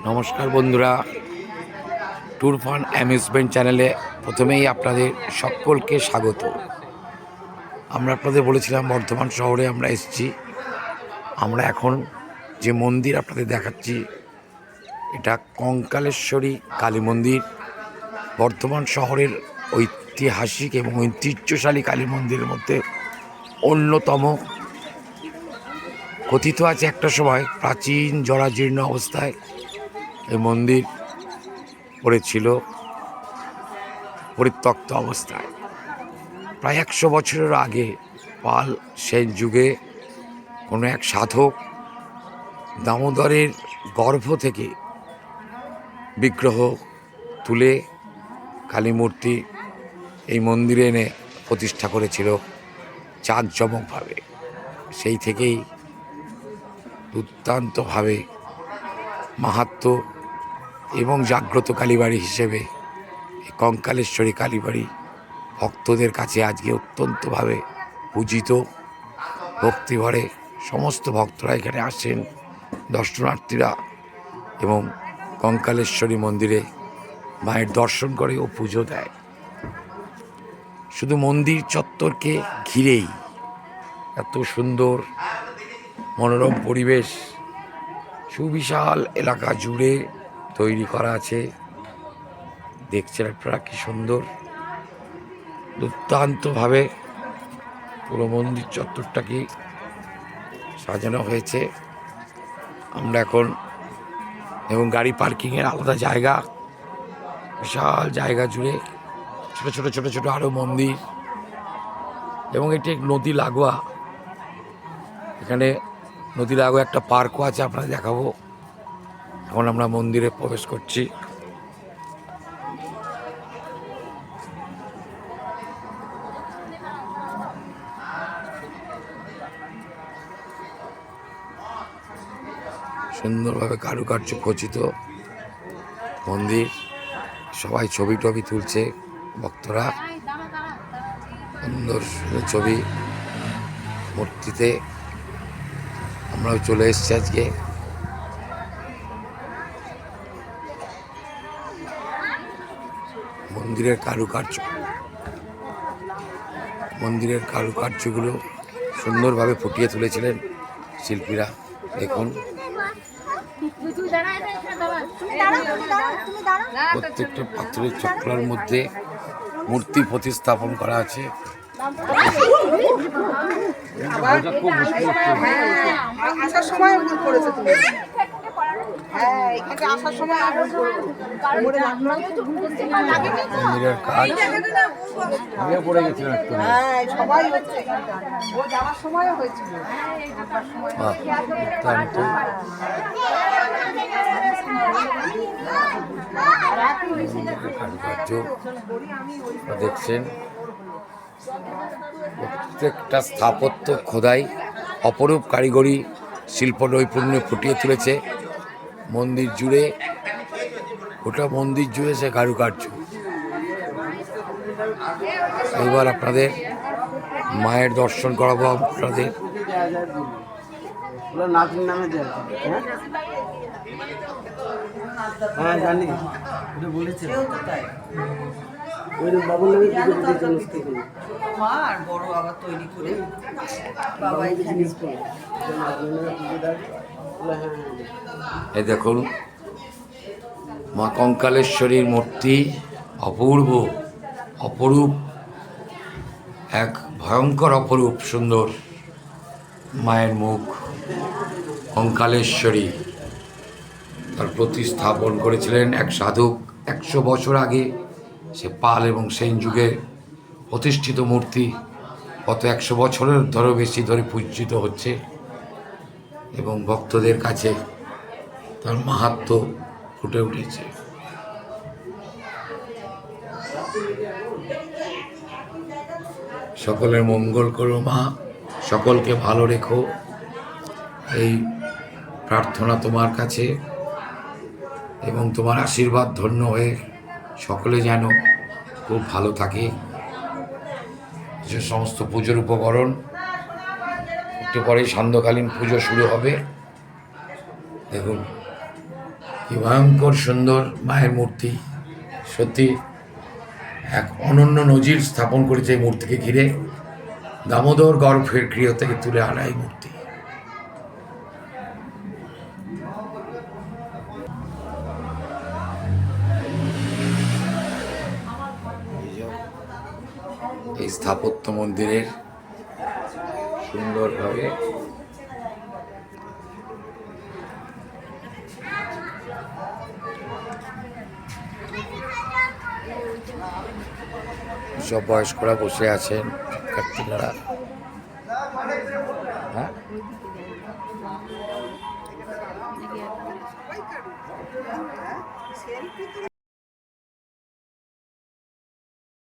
নমস্কার বন্ধুরা, tour fun amusement চ্যানেলে প্রথমেই আপনাদের সকলকে স্বাগত। আমরা আপনাদের বলেছিলাম বর্ধমান শহরে আমরা এসেছি। আমরা এখন যে মন্দির আপনাদের দেখাচ্ছি এটা কঙ্কালেশ্বরী কালী মন্দির। বর্ধমান শহরের ঐতিহাসিক এবং ঐতিহ্যশালী কালী মন্দিরের মধ্যে অন্যতম। কথিত আছে একটা সময় প্রাচীন জরাজীর্ণ অবস্থায় এই মন্দির পড়েছিল পরিত্যক্ত অবস্থায়। প্রায় 100 বছরের আগে পাল সেন যুগে কোনো এক সাধক দামোদরের গর্ভ থেকে বিগ্রহ তুলে কালী মূর্তি এই মন্দিরে এনে প্রতিষ্ঠা করেছিল জাঁকজমকভাবে। সেই থেকেই দুর্দান্তভাবে মাহাত্ম্য এবং জাগ্রত কালীবাড়ি হিসেবে এই কঙ্কালেশ্বরী কালীবাড়ি ভক্তদের কাছে আজকে অত্যন্তভাবে পূজিত। ভক্তিভরে সমস্ত ভক্তরা এখানে আসেন, দর্শনার্থীরা, এবং কঙ্কালেশ্বরী মন্দিরে মায়ের দর্শন করে ও পুজো দেয়। শুধু মন্দির চত্বরকে ঘিরেই এত সুন্দর মনোরম পরিবেশ সুবিশাল এলাকা জুড়ে তৈরি করা আছে। দেখছেন আপনারা কি সুন্দর দুর্দান্তভাবে পুরো মন্দির চত্বরটাকে সাজানো হয়েছে। আমরা এখন এবং গাড়ি পার্কিংয়ের আলাদা জায়গা, বিশাল জায়গা জুড়ে ছোট ছোট ছোট ছোট আরও মন্দির, এবং এটি এক নদী লাগোয়া। এখানে নদী লাগোয়া একটা পার্কও আছে, আপনাদের দেখাবো। এখন আমরা মন্দিরে প্রবেশ করছি। সুন্দরভাবে কারুকার্য খচিত মন্দির, সবাই ছবি টবি তুলছে ভক্তরা। সুন্দর সুন্দর ছবি মূর্তিতে আমরাও চলে এসেছি আজকে। মন্দিরের কারুকার্যগুলো সুন্দরভাবে ফুটিয়ে তুলেছিলেন শিল্পীরা। দেখুন, প্রত্যেকটা পাথরের চক্রার মধ্যে মূর্তি প্রতিস্থাপন করা আছে। মন্দিরের কাজ পড়ে গেছিল কারুকার্য দেখছেন। প্রত্যেকটা স্থাপত্য খোদাই অপরূপ কারিগরি শিল্প নৈপুণ্য ফুটিয়ে তুলেছে মন্দির জুড়ে। গোটা মন্দির জুড়ে সে কারুকার্য। এইবার আপনাদের মায়ের দর্শন করাবো আপনাদের। হ্যাঁ জানি, বলেছে বড় আবার তৈরি করে এই দেখুন মা কঙ্কালেশ্বরীর মূর্তি, অপূর্ব অপরূপ, এক ভয়ঙ্কর অপরূপ সুন্দর মায়ের মুখ। কঙ্কালেশ্বরী তার প্রতিস্থাপন করেছিলেন এক সাধক 100 বছর আগে। সে পাল এবং সেন যুগে প্রতিষ্ঠিত মূর্তি গত 100 বছরের ধরে বেশি ধরে পূজিত হচ্ছে, এবং ভক্তদের কাছে তার মাহাত্ম্য ফুটে উঠেছে। সকলের মঙ্গল করো মা, সকলকে ভালো রেখো, এই প্রার্থনা তোমার কাছে, এবং তোমার আশীর্বাদ ধন্য হয়ে সকলে যেন খুব ভালো থাকে। যে সমস্ত পুজোর উপকরণ, একটু পরেই সান্ধ্যকালীন পুজো শুরু হবে। দেখুন কি ভয়ঙ্কর সুন্দর মায়ের মূর্তি, সত্যি এক অনন্য নজির স্থাপন করেছে এই মূর্তিকে ঘিরে। দামোদর গর্ভের গৃহ থেকে তুলে আনা এই মূর্তি। এই স্থাপত্য মন্দিরের সুন্দরভাবে সব বয়স্করা বসে আছেন, শিক্ষার্থীরা।